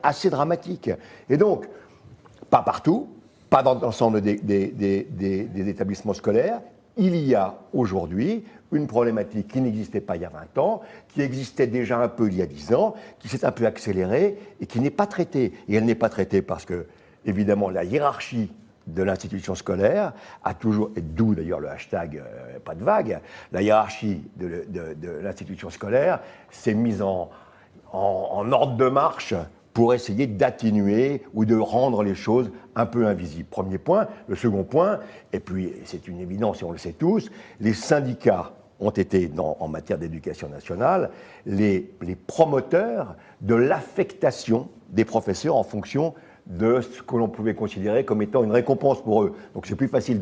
assez dramatique. Et donc, pas partout, pas dans l'ensemble des établissements scolaires. Il y a aujourd'hui une problématique qui n'existait pas il y a 20 ans, qui existait déjà un peu il y a 10 ans, qui s'est un peu accélérée et qui n'est pas traitée. Et elle n'est pas traitée parce que, évidemment, la hiérarchie de l'institution scolaire a toujours, et d'où d'ailleurs le hashtag pas de vague, la hiérarchie de l'institution scolaire s'est mise en ordre de marche pour essayer d'atténuer ou de rendre les choses un peu invisibles. Premier point. Le second point, et puis c'est une évidence et on le sait tous, les syndicats ont été, en matière d'éducation nationale, les promoteurs de l'affectation des professeurs en fonction de ce que l'on pouvait considérer comme étant une récompense pour eux. Donc c'est plus facile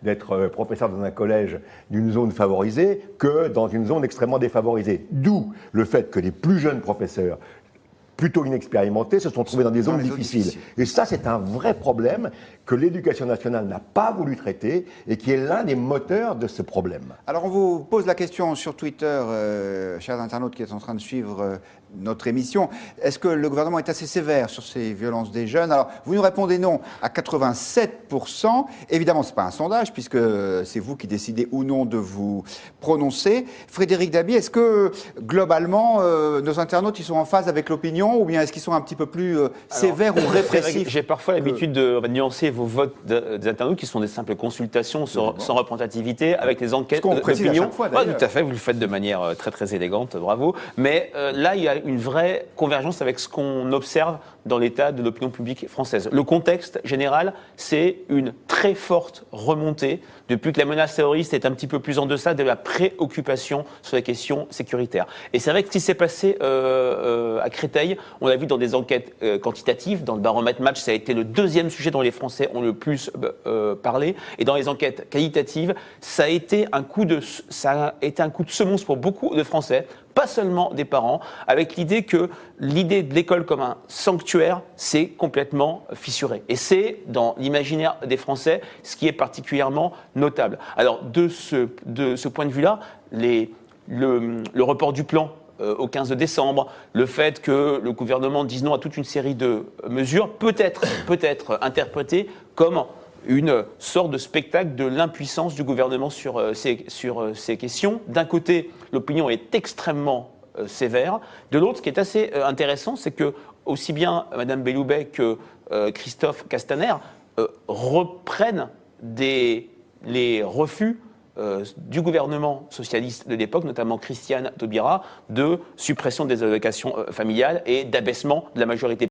d'être professeur dans un collège d'une zone favorisée que dans une zone extrêmement défavorisée. D'où le fait que les plus jeunes professeurs, plutôt inexpérimentés, se sont trouvés dans des zones difficiles. Et ça, c'est un vrai problème que l'éducation nationale n'a pas voulu traiter et qui est l'un des moteurs de ce problème. Alors, on vous pose la question sur Twitter, chers internautes qui êtes en train de suivre notre émission. Est-ce que le gouvernement est assez sévère sur ces violences des jeunes? Alors, vous nous répondez non à 87%. Évidemment, ce n'est pas un sondage, puisque c'est vous qui décidez ou non de vous prononcer. Frédéric Dabi, est-ce que, globalement, nos internautes ils sont en phase avec l'opinion, ou bien est-ce qu'ils sont un petit peu plus sévères ou répressifs? J'ai parfois l'habitude de nuancer vos votes des internautes, qui sont des simples consultations sans représentativité, avec les enquêtes d'opinion. Tout à fait, vous le faites de manière très très élégante, bravo. Mais là, il y a une vraie convergence avec ce qu'on observe dans l'état de l'opinion publique française. Le contexte général, c'est une très forte remontée depuis que la menace terroriste est un petit peu plus en deçà de la préoccupation sur les questions sécuritaires. Et c'est vrai que ce qui s'est passé à Créteil, on l'a vu dans des enquêtes quantitatives, dans le baromètre Match, ça a été le deuxième sujet dont les Français ont le plus parlé, et dans les enquêtes qualitatives, ça a été un coup de semonce pour beaucoup de Français, pas seulement des parents, avec l'idée de l'école comme un sanctuaire, c'est complètement fissuré. Et c'est, dans l'imaginaire des Français, ce qui est particulièrement notable. Alors, de ce point de vue-là, le report du plan au 15 décembre, le fait que le gouvernement dise non à toute une série de mesures, peut être interprété comme une sorte de spectacle de l'impuissance du gouvernement sur ces questions. D'un côté, l'opinion est extrêmement sévère. De l'autre, ce qui est assez intéressant, c'est que aussi bien Mme Belloubet que Christophe Castaner reprennent les refus du gouvernement socialiste de l'époque, notamment Christiane Taubira, de suppression des allocations familiales et d'abaissement de la majorité